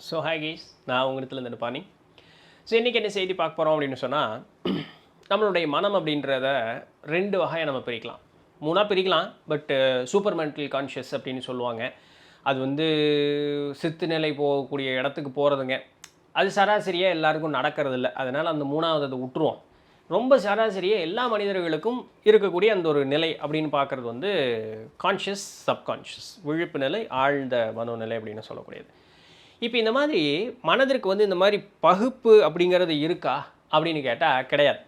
So hi guys, நான் உங்களிடத்துல இருந்து பாணி. ஸோ இன்றைக்கி என்ன செய்தி பார்க்க போகிறோம் அப்படின்னு சொன்னால், நம்மளுடைய மனம் அப்படின்றத ரெண்டு வகையாக நம்ம பிரிக்கலாம், மூணாக பிரிக்கலாம். பட்டு சூப்பர் மென்டல் கான்ஷியஸ் அப்படின்னு சொல்லுவாங்க. அது வந்து சித்து நிலை போகக்கூடிய இடத்துக்கு போகிறதுங்க. அது சராசரியாக எல்லாருக்கும் நடக்கிறது இல்லை. அதனால் அந்த மூணாவது அதை விட்டுருவோம். ரொம்ப சராசரியாக எல்லா மனிதர்களுக்கும் இருக்கக்கூடிய அந்த ஒரு நிலை அப்படின்னு பார்க்குறது வந்து கான்ஷியஸ், சப்கான்ஷியஸ், விழிப்பு நிலை, ஆழ்ந்த மனோநிலை அப்படின்னு சொல்லக்கூடியது. இப்போ இந்த மாதிரி மனதிற்கு வந்து இந்த மாதிரி பகுப்பு அப்படிங்கிறது இருக்கா அப்படின்னு கேட்டால் கிடையாது.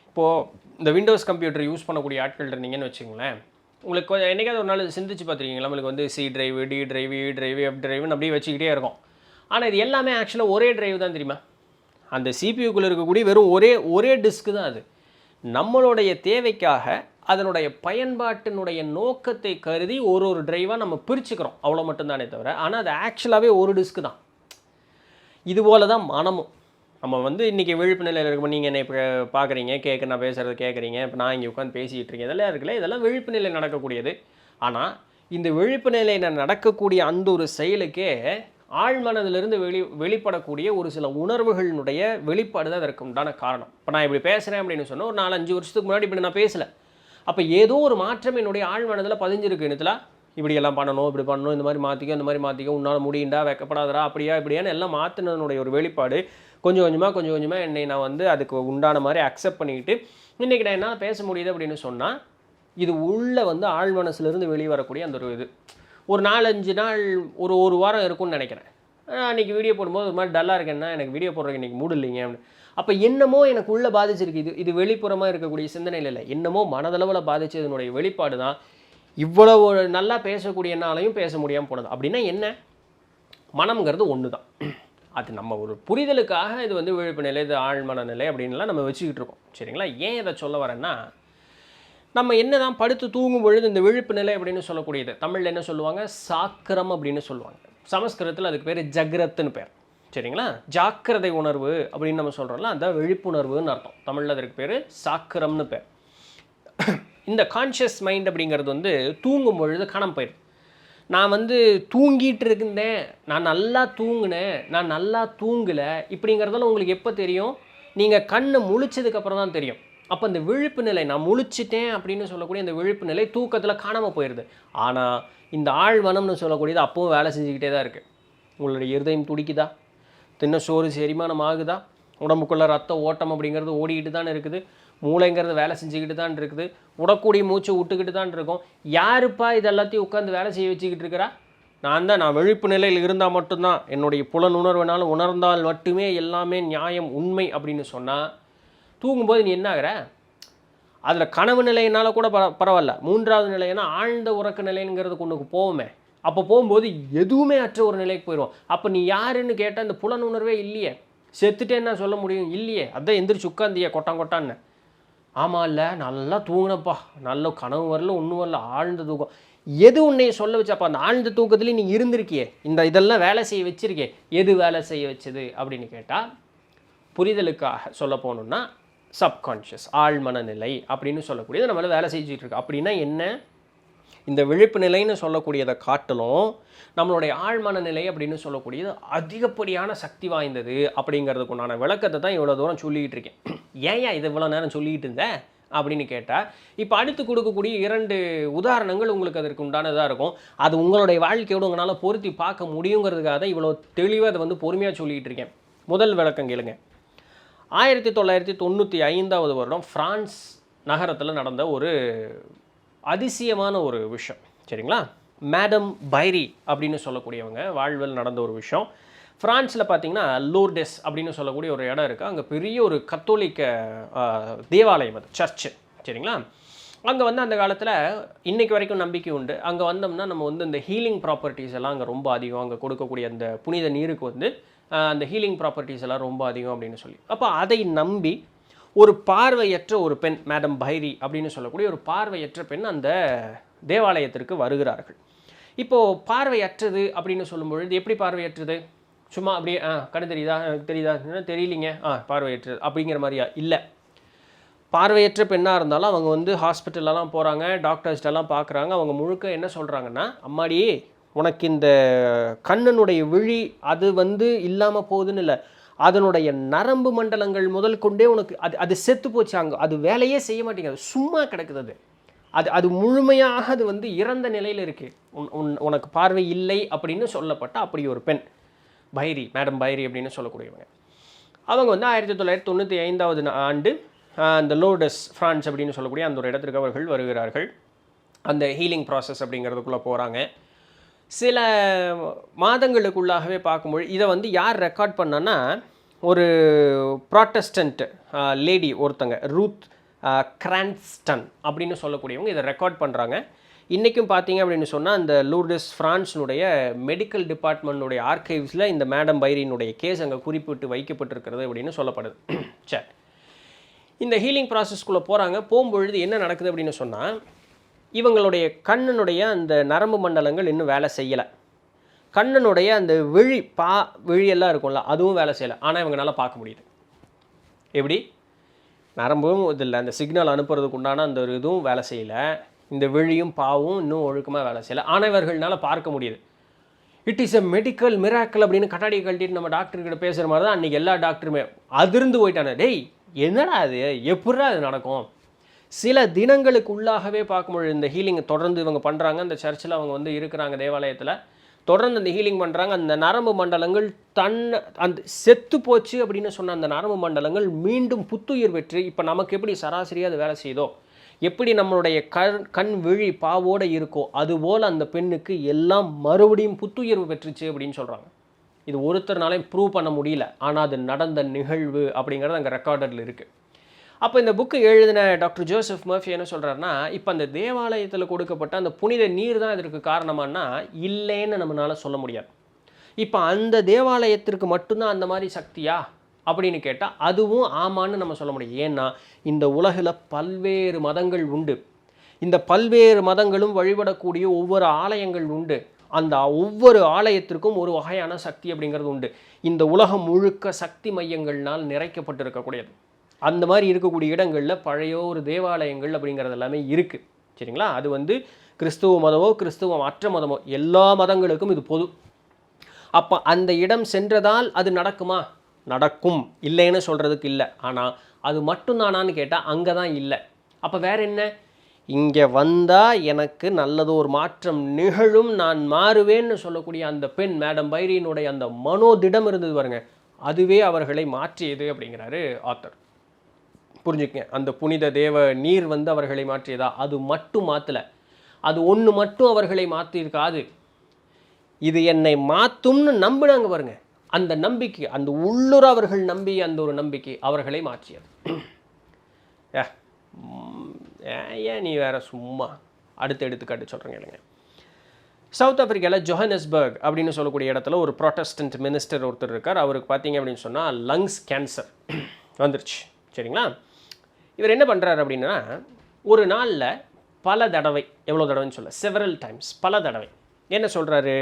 இப்போது இந்த விண்டோஸ் கம்ப்யூட்டர் யூஸ் பண்ணக்கூடிய ஆட்கள் இருந்தீங்கன்னு வச்சுங்களேன், உங்களுக்கு கொஞ்சம் என்றைக்காவது ஒரு நாள் சிந்திச்சு பார்த்துருக்கீங்களா? நம்மளுக்கு வந்து சி டிரைவு, டி டிரைவு, இ டிரைவு, எஃப் டிரைவுன்னு அப்படியே வச்சுக்கிட்டே இருக்கும். ஆனால் இது எல்லாமே ஆக்சுவலாக ஒரே டிரைவ் தான் தெரியுமா? அந்த சிபியூக்குள்ளே இருக்கக்கூடிய வெறும் ஒரே டிஸ்க்கு தான் அது. நம்மளுடைய தேவைக்காக அதனுடைய பயன்பாட்டினுடைய நோக்கத்தை கருதி ஒரு டிரைவாக நம்ம பிரிச்சுக்கிறோம், அவ்வளோ மட்டும்தானே தவிர. ஆனால் அது ஆக்சுவலாகவே ஒரு டிஸ்க்கு தான். இதுபோல் தான் மனமும். நம்ம வந்து இன்றைக்கி விழிப்பு நிலையில் இருக்கும். நீங்கள் என்னை இப்போ பார்க்குறீங்க, நான் பேசுகிறது கேட்குறீங்க, இப்போ நான் இங்கே உட்காந்து பேசிகிட்டு இருக்கேன், இதெல்லாம் இருக்குல்ல, இதெல்லாம் விழிப்பு நிலை நடக்கக்கூடியது. ஆனால் இந்த விழிப்பு நிலையில் நடக்கக்கூடிய அந்த ஒரு செயலுக்கே ஆழ்மனதிலிருந்து வெளிப்படக்கூடிய ஒரு சில உணர்வுகளினுடைய வெளிப்பாடு தான் அதற்கு உண்டான காரணம். இப்போ நான் இப்படி பேசுகிறேன் அப்படின்னு சொன்னால், ஒரு 4-5 வருஷத்துக்கு முன்னாடி இப்படி நான் பேசலை. அப்போ ஏதோ ஒரு மாற்றம் என்னுடைய ஆழ்மனதில் பதிஞ்சிருக்கு. இனத்தில் இப்படியெல்லாம் பண்ணணும், இப்படி பண்ணணும், இந்த மாதிரி மாற்றிக்க, உன்னால் முடியுண்டா, வைக்கப்படாதரா, அப்படியா இப்படியான்னு எல்லாம் மாற்றினதனுடைய ஒரு வெளிப்பாடு. கொஞ்சம் கொஞ்சமாக என்னை நான் வந்து அதுக்கு உண்டான மாதிரி அக்செப்ட் பண்ணிக்கிட்டு இன்றைக்கி நான் என்ன பேச முடியுது அப்படின்னு சொன்னால், இது உள்ளே வந்து ஆழ்மனசுலேருந்து வெளியே வரக்கூடிய அந்த ஒரு இது ஒரு 4-5 நாள், ஒரு வாரம் இருக்கும்னு நினைக்கிறேன். அன்றைக்கி வீடியோ போடும்போது ஒரு மாதிரி டல்லாக இருக்கேன்னா, எனக்கு வீடியோ போடுறதுக்கு இன்றைக்கி மூடு இல்லைங்க அப்படின்னு. அப்போ என்னமோ எனக்கு உள்ளே பாதிச்சிருக்கு. இது வெளிப்புறமாக இருக்கக்கூடிய சிந்தனையில் இல்லை, என்னமோ மனதளவில் பாதிச்சதனுடைய வெளிப்பாடு தான் இவ்வளவு நல்லா பேசக்கூடிய என்னாலையும் பேச முடியாமல் போனது. அப்படின்னா என்ன? மனம்ங்கிறது ஒன்று தான். அது நம்ம ஒரு புரிதலுக்காக இது வந்து விழிப்பு நிலை, இது ஆழ்மன நிலை அப்படின்லாம் நம்ம வச்சுக்கிட்டு இருக்கோம். சரிங்களா? ஏன் இதை சொல்ல வரேன்னா, நம்ம என்ன தான் படுத்து தூங்கும் பொழுது இந்த விழிப்பு நிலை அப்படின்னு சொல்லக்கூடியது தமிழில் என்ன சொல்லுவாங்க? சாக்கிரம் அப்படின்னு சொல்லுவாங்க. சமஸ்கிருதத்தில் அதுக்கு பேர் ஜக்ரத்துன்னு பேர். சரிங்களா? ஜாக்கிரதை உணர்வு அப்படின்னு நம்ம சொல்கிறோம்ல, அந்த விழிப்புணர்வுன்னு அர்த்தம். தமிழில் அதற்கு பேர் சாக்கிரம்னு பேர். இந்த கான்ஷியஸ் மைண்ட் அப்படிங்கிறது வந்து தூங்கும் பொழுது காணாமல் போயிடுது. நான் வந்து தூங்கிட்டு இருந்தேன், நான் நல்லா தூங்கினேன், நான் நல்லா தூங்கலை இப்படிங்கிறதெல்லாம் உங்களுக்கு எப்போ தெரியும்? நீங்கள் கண்ணை முழிச்சதுக்கப்புறம் தான் தெரியும். அப்போ இந்த விழிப்பு நிலை, நான் முழிச்சிட்டேன் அப்படின்னு சொல்லக்கூடிய அந்த விழிப்பு நிலை தூக்கத்தில் காணாமல் போயிடுது. ஆனால் இந்த ஆழ்மனம்னு சொல்லக்கூடியது அப்பவும் வேலை செஞ்சுக்கிட்டே தான் இருக்குது. உங்களுடைய இருதயம் துடிக்குதா? தின்ன சோறு செரிமானம் ஆகுதா? உடம்புக்குள்ளே ரத்த ஓட்டம் அப்படிங்கிறது ஓடிக்கிட்டு தான் இருக்குது. மூளைங்கிறது வேலை செஞ்சுக்கிட்டு தான் இருக்குது. உடக்கூடிய மூச்சு விட்டுக்கிட்டு தான் இருக்கும். யாருப்பா இதெல்லாத்தையும் உட்காந்து வேலை செய்ய வச்சுக்கிட்டு இருக்கிறா? நான் விழிப்பு நிலையில் இருந்தால் மட்டும்தான், என்னுடைய புலன் உணர்வுனாலும் உணர்ந்தால் மட்டுமே எல்லாமே நியாயம், உண்மை அப்படின்னு சொன்னால், தூங்கும்போது நீ என்ன ஆகிற? அதில் கனவு நிலையினால கூட பரவாயில்ல, மூன்றாவது நிலைன்னா ஆழ்ந்த உறக்க நிலைங்கிறது கொண்டு போவோமே. அப்போ போகும்போது எதுவுமே அற்ற ஒரு நிலைக்கு போயிடுவோம். அப்போ நீ யாருன்னு கேட்டால் இந்த புலன் உணர்வே இல்லையே. செத்துட்டேன்னா சொல்ல முடியும்? இல்லையே. அதான் எந்திரிச்சு உட்காந்தியே கொட்டான்னு. ஆமாம், இல்லை நல்லா தூங்கினப்பா, நல்ல கனவு வரல, ஒன்றும் வரல, ஆழ்ந்த தூக்கம். எது உன்னைய சொல்ல வச்சப்போ அந்த ஆழ்ந்த தூக்கத்துலேயும் நீ இருந்திருக்கியே, இதெல்லாம் வேலை செய்ய வச்சிருக்கே, எது வேலை செய்ய வச்சது அப்படின்னு கேட்டால், புரிதலுக்காக சொல்ல போகணுன்னா சப்கான்ஷியஸ், ஆழ்மன நிலை அப்படின்னு சொல்லக்கூடியது நம்மளால் வேலை செஞ்சுட்டு இருக்கு. அப்படின்னா என்ன? இந்த விழிப்பு நிலைன்னு சொல்லக்கூடியதை காட்டிலும் நம்மளுடைய ஆழ்மன நிலை அப்படின்னு சொல்லக்கூடியது அதிகப்படியான சக்தி வாய்ந்தது அப்படிங்கிறதுக்கு உண்டான விளக்கத்தை தான் இவ்வளோ தூரம் சொல்லிக்கிட்டு இருக்கேன். ஏன் இது இவ்வளோ நேரம் சொல்லிக்கிட்டு இருந்தேன் அப்படின்னு கேட்டால், இப்போ அடுத்து கொடுக்கக்கூடிய 2 உதாரணங்கள் உங்களுக்கு அதற்கு உண்டானதாக இருக்கும். அது உங்களுடைய வாழ்க்கையோடு உங்களால் பொருத்தி பார்க்க முடியுங்கிறதுக்காக தான் இவ்வளோ தெளிவாக அதை வந்து பொறுமையாக சொல்லிக்கிட்டு இருக்கேன். முதல் விளக்கம் கேளுங்க. 1995 வருடம் ஃப்ரான்ஸ் நகரத்தில் நடந்த ஒரு அதிசயமான ஒரு விஷயம். சரிங்களா? மேடம் பைரி அப்படின்னு சொல்லக்கூடியவங்க வாழ்வில் நடந்த ஒரு விஷயம். ஃப்ரான்ஸில் பார்த்தீங்கன்னா லூர்டெஸ் அப்படின்னு சொல்லக்கூடிய ஒரு இடம் இருக்குது. அங்கே பெரிய ஒரு கத்தோலிக்க தேவாலயம், அது சர்ச்சு. சரிங்களா? அங்கே வந்து அந்த காலத்தில் இன்றைக்கு வரைக்கும் நம்பிக்கை உண்டு. அங்கே வந்தோம்னா நம்ம வந்து இந்த ஹீலிங் ப்ராப்பர்ட்டிஸ் எல்லாம் அங்கே ரொம்ப அதிகம். அங்கே கொடுக்கக்கூடிய அந்த புனித நீருக்கு வந்து அந்த ஹீலிங் ப்ராப்பர்ட்டிஸ் எல்லாம் ரொம்ப அதிகம் அப்படின்னு சொல்லி, அப்போ அதை நம்பி ஒரு பார்வையற்ற ஒரு பெண், மேடம் பைரி அப்படின்னு சொல்லக்கூடிய ஒரு பார்வையற்ற பெண் அந்த தேவாலயத்திற்கு வருகிறார்கள். இப்போது பார்வையற்றது அப்படின்னு சொல்லும்பொழுது எப்படி பார்வையற்றது? சும்மா அப்படியே கண்ணு தெரியுதா தெரியலிங்க, பார்வையற்றது அப்படிங்கிற மாதிரியா? இல்லை. பார்வையற்ற பெண்ணாக இருந்தாலும் அவங்க வந்து ஹாஸ்பிட்டலெலாம் போகிறாங்க, டாக்டர்ஸ்டெல்லாம் பார்க்குறாங்க. அவங்க முழுக்க என்ன சொல்கிறாங்கன்னா, அம்மாடி உனக்கு இந்த கண்ணனுடைய விழி அது வந்து இல்லாமல் போகுதுன்னு இல்லை, அதனுடைய நரம்பு மண்டலங்கள் முதல் கொண்டே உனக்கு அது செத்து போச்சு. அங்கே அது வேலையே செய்ய மாட்டேங்குது, சும்மா கிடக்குது. அது முழுமையாக அது வந்து இறந்த நிலையில் இருக்குது. உனக்கு பார்வை இல்லை அப்படின்னு சொல்லப்பட்ட அப்படி ஒரு பெண் பைரி, மேடம் பைரி அப்படின்னு சொல்லக்கூடியவங்க. அவங்க வந்து 1995 ஆண்டு அந்த லோர்டஸ் ஃப்ரான்ஸ் அப்படின்னு சொல்லக்கூடிய அந்த ஒரு இடத்திற்கு அவர்கள் வருகிறார்கள். அந்த ஹீலிங் ப்ராசஸ் அப்படிங்கிறதுக்குள்ளே போகிறாங்க. சில மாதங்களுக்குள்ளாகவே பார்க்கும்போது இதை வந்து யார் ரெக்கார்ட் பண்ணான்னா, ஒரு ப்ராட்டஸ்டன்ட் லேடி ஒருத்தங்க, ரூத் கிரான்ஸ்டன் அப்படின்னு சொல்லக்கூடியவங்க இதை ரெக்கார்ட் பண்ணுறாங்க. இன்றைக்கும் பார்த்தீங்க அப்படின்னு சொன்னால் அந்த லூர்டஸ் ஃப்ரான்ஸினுடைய மெடிக்கல் டிபார்ட்மெண்ட்டுடைய ஆர்கைவ்ஸில் இந்த மேடம் பைரியினுடைய கேஸ் அங்கே குறிப்பிட்டு வைக்கப்பட்டிருக்கிறது அப்படின்னு சொல்லப்படுது. சரி, இந்த ஹீலிங் ப்ராசஸ்க்குள்ளே போகிறாங்க. போகும்பொழுது என்ன நடக்குது அப்படின்னு சொன்னால், இவங்களுடைய கண்ணனுடைய அந்த நரம்பு மண்டலங்கள் இன்னும் வேலை செய்யலை. கண்ணனுடைய அந்த விழியெல்லாம் இருக்கும்ல, அதுவும் வேலை செய்யலை. ஆனால் இவங்களால பார்க்க முடியுது. எப்படி? நரம்பும் இதில் அந்த சிக்னல் அனுப்புறதுக்கு உண்டான அந்த ஒரு இதுவும் வேலை செய்யலை, இந்த விழியும் பாவும் இன்னும் ஒழுக்கமாக வேலை செய்யலை. ஆனால் இவர்களால் பார்க்க முடியுது. It is a medical miracle அப்படின்னு கட்டாடி கழட்டிட்டு நம்ம டாக்டர்கிட்ட பேசுகிற மாதிரி தான் அன்றைக்கி எல்லா டாக்டருமே அதிர்ந்து போயிட்டானே. டேய் என்னடா அது, எப்படா அது நடக்கும்? சில தினங்களுக்கு உள்ளாகவே பார்க்கும்பொழுது இந்த ஹீலிங் தொடர்ந்து இவங்க பண்ணுறாங்க. அந்த சர்ச்சில் அவங்க வந்து இருக்கிறாங்க, தேவாலயத்தில் தொடர்ந்து அந்த ஹீலிங் பண்ணுறாங்க. அந்த நரம்பு மண்டலங்கள் அந்த செத்து போச்சு அப்படின்னு சொன்ன அந்த நரம்பு மண்டலங்கள் மீண்டும் புத்துயிர் பெற்று, இப்போ நமக்கு எப்படி சராசரியாக அது வேலை செய்தோ, எப்படி நம்மளுடைய கண் விழி பாவோடு இருக்கோ, அதுபோல் அந்த பெண்ணுக்கு எல்லாம் மறுபடியும் புத்துயிர்வு பெற்றுச்சு அப்படின்னு சொல்கிறாங்க. இது ஒருத்தர்னாலையும் ப்ரூவ் பண்ண முடியல, ஆனால் அது நடந்த நிகழ்வு அப்படிங்கிறது அங்கே ரெக்கார்டரில் இருக்குது. அப்போ இந்த புக்கு எழுதின டாக்டர் ஜோசப் மர்ஃபி என்ன சொல்கிறாருன்னா, இப்போ அந்த தேவாலயத்தில் கொடுக்கப்பட்ட அந்த புனித நீர் தான் இதற்கு காரணமானா இல்லைன்னு நம்மளால் சொல்ல முடியாது. இப்போ அந்த தேவாலயத்திற்கு மட்டும்தான் அந்த மாதிரி சக்தியா அப்படின்னு கேட்டால் அதுவும் ஆமான்னு நம்ம சொல்ல முடியும். ஏன்னா இந்த உலகில் பல்வேறு மதங்கள் உண்டு. இந்த பல்வேறு மதங்களும் வழிபடக்கூடிய ஒவ்வொரு ஆலயங்கள் உண்டு. அந்த ஒவ்வொரு ஆலயத்திற்கும் ஒரு வகையான சக்தி அப்படிங்கிறது உண்டு. இந்த உலகம் முழுக்க சக்தி மையங்கள்னால் நிறைக்கப்பட்டிருக்கக்கூடியது. அந்த மாதிரி இருக்கக்கூடிய இடங்களில் பழைய ஒரு தேவாலயங்கள் அப்படிங்கிறது எல்லாமே இருக்குது. சரிங்களா? அது வந்து கிறிஸ்துவ மதமோ கிறிஸ்துவ மற்ற மதமோ எல்லா மதங்களுக்கும் இது பொது. அப்போ அந்த இடம் சென்றதால் அது நடக்குமா? நடக்கும், இல்லைன்னு சொல்கிறதுக்கு இல்லை. ஆனால் அது மட்டும்தானான்னு கேட்டால் அங்கே தான் இல்லை. அப்போ வேற என்ன? இங்கே வந்தால் எனக்கு நல்லது ஒரு மாற்றம் நிகழும், நான் மாறுவேன்னு சொல்லக்கூடிய அந்த பெண் மேடம் பைரியினுடைய அந்த மனோதிடம் இருந்தது பாருங்க, அதுவே அவர்களை மாற்றியது அப்படிங்கிறாரு ஆத்தர். புரிஞ்சுக்கங்க, அந்த புனித தேவ நீர் வந்து அவர்களை மாற்றியதா? அது மட்டும் மாற்றலை, அது ஒன்று மட்டும் அவர்களை மாற்றிருக்காது. இது என்னை மாற்றும்னு நம்பினாங்க பாருங்க, அந்த நம்பிக்கை, அந்த உள்ளுர அவர்கள் நம்பி அந்த ஒரு நம்பிக்கை அவர்களை மாற்றியது. ஏன் நீ வேற சும்மா அடுத்த எடுத்துக்காட்டு சொல்கிறேங்க இல்லைங்க. சவுத் ஆஃப்ரிக்காவில் ஜோஹனஸ்பர்க் அப்படின்னு சொல்லக்கூடிய இடத்துல ஒரு ப்ராட்டஸ்டன்ட் மினிஸ்டர் ஒருத்தர் இருக்கார். அவருக்கு பார்த்தீங்க அப்படின்னு சொன்னால் லங்ஸ் கேன்சர் வந்துருச்சு. சரிங்களா? இவர் என்ன பண்ணுறாரு அப்படின்னா, ஒரு நாளில் பல தடவை, எவ்வளோ தடவைன்னு சொல்ல, செவரல் டைம்ஸ், பல தடவை என்ன சொல்கிறாரு,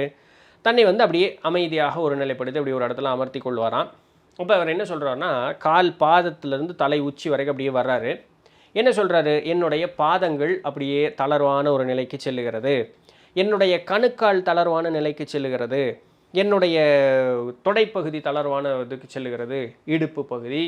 தன்னை வந்து அப்படியே அமைதியாக ஒரு நிலைப்படுத்தி அப்படி ஒரு இடத்துல அமர்த்தி கொள்வாராம். அப்போ அவர் என்ன சொல்கிறாருன்னா, கால் பாதத்திலிருந்து தலை உச்சி வரைக்கும் அப்படியே வர்றாரு. என்ன சொல்கிறாரு, என்னுடைய பாதங்கள் அப்படியே தளர்வான ஒரு நிலைக்கு செல்லுகிறது, என்னுடைய கணுக்கால் தளர்வான நிலைக்கு செல்லுகிறது, என்னுடைய தொடைப்பகுதி தளர்வான இதுக்கு செல்லுகிறது, இடுப்பு பகுதி,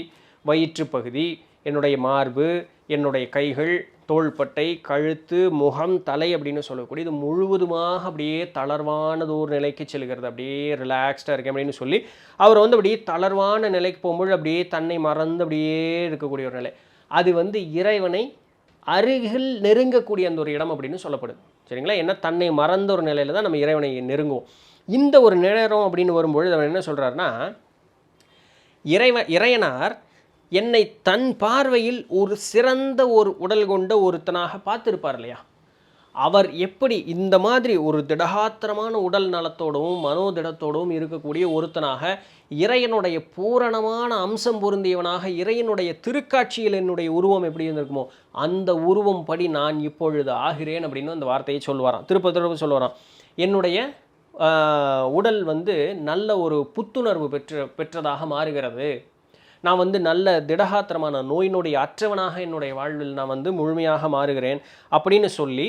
வயிற்று பகுதி, என்னுடைய மார்பு, என்னுடைய கைகள், தோள்பட்டை, கழுத்து, முகம், தலை அப்படின்னு சொல்லக்கூடிய இது முழுவதுமாக அப்படியே தளர்வானது ஒரு நிலைக்கு செல்கிறது, அப்படியே ரிலாக்ஸ்டாக இருக்கேன் அப்படின்னு சொல்லி அவர் வந்து அப்படியே தளர்வான நிலைக்கு போகும்போது அப்படியே தன்னை மறந்து அப்படியே இருக்கக்கூடிய ஒரு நிலை. அது வந்து இறைவனை அருகில் நெருங்கக்கூடிய அந்த ஒரு இடம் அப்படின்னு சொல்லப்படுது. சரிங்களா? ஏன்னா தன்னை மறந்த ஒரு நிலையில் தான் நம்ம இறைவனை நெருங்குவோம். இந்த ஒரு நேரம் அப்படின்னு வரும்பொழுது அவர் என்ன சொல்கிறாருன்னா, இறைவனார் என்னை தன் பார்வையில் ஒரு சிறந்த ஒரு உடல் கொண்ட ஒருத்தனாக பார்த்துருப்பார் இல்லையா, அவர் எப்படி இந்த மாதிரி ஒரு திடகாத்திரமான உடல் நலத்தோடவும் மனோதிடத்தோடவும் இருக்கக்கூடிய ஒருத்தனாக, இறைவனுடைய பூரணமான அம்சம் பொருந்தியவனாக, இறைவனுடைய திருக்காட்சியில் என்னுடைய உருவம் எப்படி இருந்திருக்குமோ அந்த உருவம் படி நான் இப்பொழுது ஆகிறேன் அப்படின்னு அந்த வார்த்தையை சொல்லுவாராம். திருப்ப சொல்லுவாராம், என்னுடைய உடல் வந்து நல்ல ஒரு புத்துணர்வு பெற்றதாக மாறுகிறது, நான் வந்து நல்ல திடகாத்திரமான நோய் நொடி அற்றவனாக என்னுடைய வாழ்வில் நான் வந்து முழுமையாக மாறுகிறேன் அப்படின்னு சொல்லி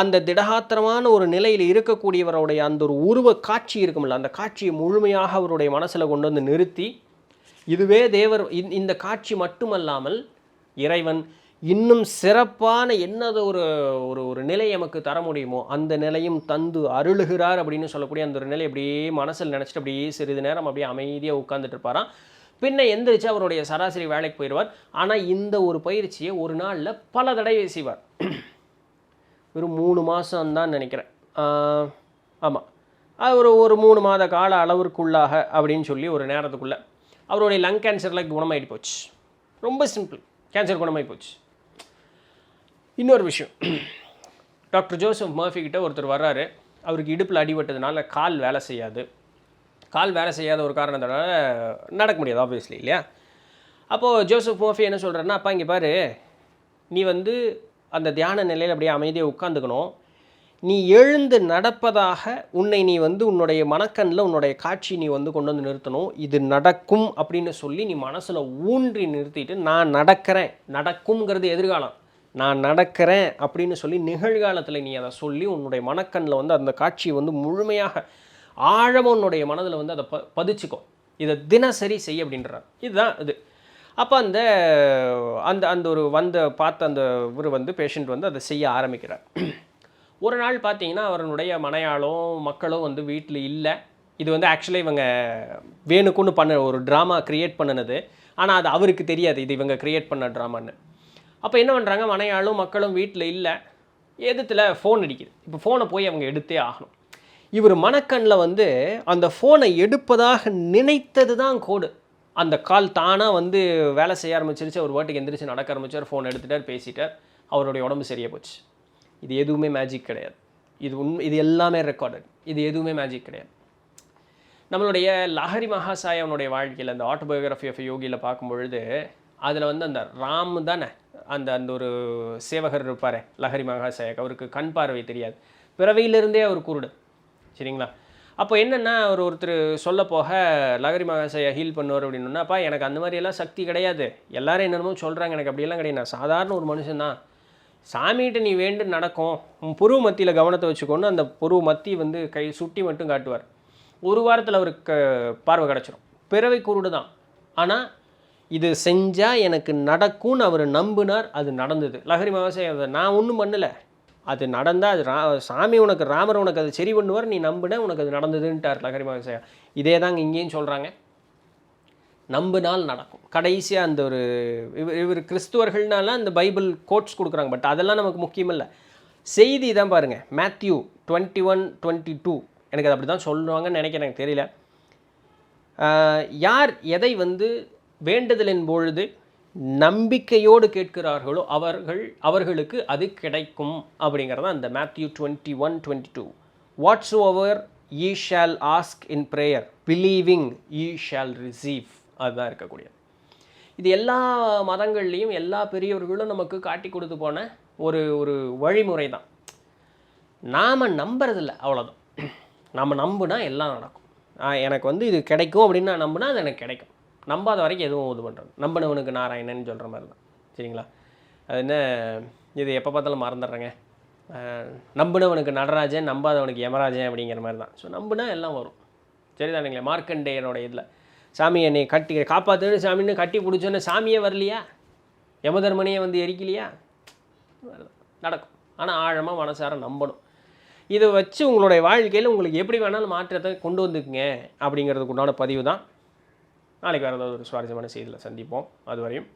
அந்த திடகாத்திரமான ஒரு நிலையில் இருக்கக்கூடியவருடைய அந்த ஒரு உருவ காட்சி இருக்குமில்ல, அந்த காட்சியை முழுமையாக அவருடைய மனசில் கொண்டு வந்து நிறுத்தி, இதுவே தேவர் இந்த காட்சி மட்டுமல்லாமல் இறைவன் இன்னும் சிறப்பான என்னது ஒரு ஒரு ஒரு நிலை நமக்கு தர முடியுமோ அந்த நிலையும் தந்து அருளுகிறார் அப்படின்னு சொல்லக்கூடிய அந்த ஒரு நிலை அப்படியே மனசில் நினச்சிட்டு அப்படியே சிறிது நேரம் அப்படியே அமைதியாக உட்கார்ந்துட்டு இருப்பாராம். பின்ன எந்திரிச்சு அவருடைய சராசரி வேலைக்கு போயிடுவார். ஆனால் இந்த ஒரு பயிற்சியை ஒரு நாளில் பல தடவை செய்வார். வெறும் 3 மாதம்தான் நினைக்கிறேன். ஆமாம், ஒரு 3 மாத கால அளவிற்குள்ளாக அப்படின்னு சொல்லி ஒரு நேரத்துக்குள்ளே அவருடைய லங் கேன்சரில் குணமாயிட்டு போச்சு. ரொம்ப சிம்பிள், கேன்சர் குணமாகி போச்சு. இன்னொரு விஷயம், டாக்டர் ஜோசப் மர்ஃபி கிட்ட ஒருத்தர் வர்றாரு. அவருக்கு இடுப்பில் அடிபட்டதுனால கால் வேலை செய்யாது. கால் வேலை செய்யாத ஒரு காரணத்தினால நடக்க முடியாது ஆப்வியஸ்லி, இல்லையா? அப்போது ஜோசப் மர்ஃபி என்ன சொல்கிறாருன்னா, அப்பா இங்கே பாரு, நீ வந்து அந்த தியான நிலையில் அப்படியே அமைதியாக உட்காந்துக்கணும். நீ எழுந்து நடப்பதாக உன்னை நீ வந்து உன்னுடைய மனக்கண்ணில் உன்னுடைய காட்சி நீ வந்து கொண்டு வந்து நிறுத்தணும். இது நடக்கும் அப்படின்னு சொல்லி நீ மனசில் ஊன்றி நிறுத்திட்டு, நான் நடக்கிறேன், நடக்கும்ங்கிறது எதிர்காலம், நான் நடக்கிறேன் அப்படின்னு சொல்லி நிகழ்காலத்தில் நீ அதை சொல்லி உன்னுடைய மனக்கண்ணில் வந்து அந்த காட்சியை வந்து முழுமையாக ஆழமாக உன்னுடைய மனதில் வந்து அதை பதிச்சுக்கோ. இதை தினசரி செய் அப்படின்றார். இதுதான் இது. அப்போ அந்த அந்த அந்த ஒரு பார்த்த அந்த இவர் வந்து பேஷண்ட் வந்து அதை செய்ய ஆரம்பிக்கிறார். ஒரு நாள் பார்த்தீங்கன்னா அவருடைய மனையாளும் மக்களும் வந்து வீட்டில் இல்லை. இது வந்து ஆக்சுவலி இவங்க வேணுக்குன்னு பண்ண ஒரு ட்ராமா க்ரியேட் பண்ணினது. ஆனால் அது அவருக்கு தெரியாது இது இவங்க க்ரியேட் பண்ண ட்ராமான்னு. அப்போ என்ன பண்ணுறாங்க, மனையாளும் மக்களும் வீட்டில் இல்லை, எதுத்தில் ஃபோன் அடிக்குது. இப்போ ஃபோனை போய் அவங்க எடுத்தே ஆகணும். இவர் மனக்கண்ணில் வந்து அந்த ஃபோனை எடுப்பதாக நினைத்தது தான் கோடு. அந்த கால் தானாக வந்து வேலை செய்ய ஆரம்பிச்சிருச்சு. அவர் வாட்டுக்கு எந்திரிச்சு நடக்க ஆரம்பிச்சார், ஃபோன் எடுத்துட்டார், பேசிட்டார், அவருடைய உடம்பு சரியாக போச்சு. இது எதுவுமே மேஜிக் கிடையாது. இது எல்லாமே ரெக்கார்டட். இது எதுவுமே மேஜிக் கிடையாது. நம்மளுடைய லஹரி மகாசாயவனுடைய வாழ்க்கையில் அந்த ஆட்டோபயோகிராஃபி ஆஃப் யோகியில் பார்க்கும்பொழுது அதில் வந்து அந்த ராம் தானே அந்த அந்த ஒரு சேவகர் இருப்பார் லஹரி மகாசாயக், அவருக்கு கண் பார்வை தெரியாது, பிறவையிலிருந்தே அவர் குருடு, சரிங்களா? அப்போ என்னென்னா ஒருத்தர் சொல்ல போக லஹரி மகாசாயா ஹீல் பண்ணுவார் அப்படின்னாப்பா எனக்கு அந்த மாதிரியெல்லாம் சக்தி கிடையாது, எல்லாரும் என்னென்னமோ சொல்கிறாங்க, எனக்கு அப்படியெல்லாம் கிடையாது, நான் சாதாரண ஒரு மனுஷன்தான், சாமிகிட்ட நீ வேண்டு நடக்கும், உன் புருவ மத்தியில் கவனத்தை வச்சுக்கொண்டு அந்த புருவ மத்தி வந்து கை சுட்டி மட்டும் காட்டுவார். ஒரு வாரத்தில் அவருக்கு பார்வை கிடச்சிரும். பிறவை குருடு தான், ஆனால் இது செஞ்சால் எனக்கு நடக்கும்னு அவர் நம்பினார். அது நடந்தது. லஹரி மகாசாயா அதை நான் ஒன்றும் பண்ணலை, அது நடந்தால் அது சாமி உனக்கு ராமர் உனக்கு அது சரி பண்ணுவார், நீ நம்பின உனக்கு அது நடந்ததுன்ட்டார் லஹரி மகாசாயா. இதே தாங்க இங்கேயும் சொல்கிறாங்க, நம்பினால் நடக்கும். கடைசியாக அந்த ஒரு இவர் கிறிஸ்துவர்கள்னால அந்த பைபிள் கோட்ஸ் கொடுக்குறாங்க, பட் அதெல்லாம் நமக்கு முக்கியமில்லை. செய்தி தான் பாருங்கள், மேத்யூ 21:22 எனக்கு அது அப்படி தான் சொல்லுவாங்கன்னு நினைக்கிறேன், எனக்கு தெரியல. யார் எதை வந்து வேண்டுதலின் பொழுது நம்பிக்கையோடு கேட்கிறார்களோ அவர்களுக்கு அது கிடைக்கும் அப்படிங்கிறது அந்த Matthew 21:22. Whatsoever ye shall ask in prayer believing ye shall receive, அதுதான் இருக்கக்கூடியது. இது எல்லா மதங்கள்லேயும் எல்லா பெரியவர்களும் நமக்கு காட்டி கொடுத்து போன ஒரு ஒரு வழிமுறை தான். நாம் நம்புறதில்ல, அவ்வளோதான். நம்ம நம்புனா எல்லாம் நடக்கும். எனக்கு வந்து இது கிடைக்கும் அப்படின்னு நான் நம்பினா அது எனக்கு கிடைக்கும். நம்பாத வரைக்கும் எதுவும் இது பண்ணுறது. நம்பினவனுக்கு நாராயணன் சொல்கிற மாதிரி தான், சரிங்களா? அது என்ன, இது எப்போ பார்த்தாலும் மறந்துடுறேங்க. நம்பினவனுக்கு நடராஜன், நம்பாதவனுக்கு யமராஜன் அப்படிங்கிற மாதிரி தான். ஸோ நம்பினா எல்லாம் வரும், சரிதானுங்களே? மார்க்கண்டேயனோட இதில் சாமி என்னை கட்டி காப்பாற்றுன்னு சாமின்னு கட்டி பிடிச்சோன்னு சாமியே வரலையா, யமதர்மனையே வந்து எரிக்கலையா, நடக்கும். ஆனால் ஆழமாக மனசார நம்பணும். இதை வச்சு உங்களுடைய வாழ்க்கையில் உங்களுக்கு எப்படி வேணாலும் மாற்றத்தை கொண்டு வந்துக்குங்க அப்படிங்கிறதுக்கு உண்டான பதிவு தான். நாளைக்கு வேறு ஏதாவது ஒரு சுவாரஸ்யமான செய்தியில் சந்திப்போம். அதுவரையும்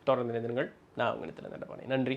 தொடர்ந்து நிறுத்துங்கள். நான் உங்கள் இடத்துல நன்றி.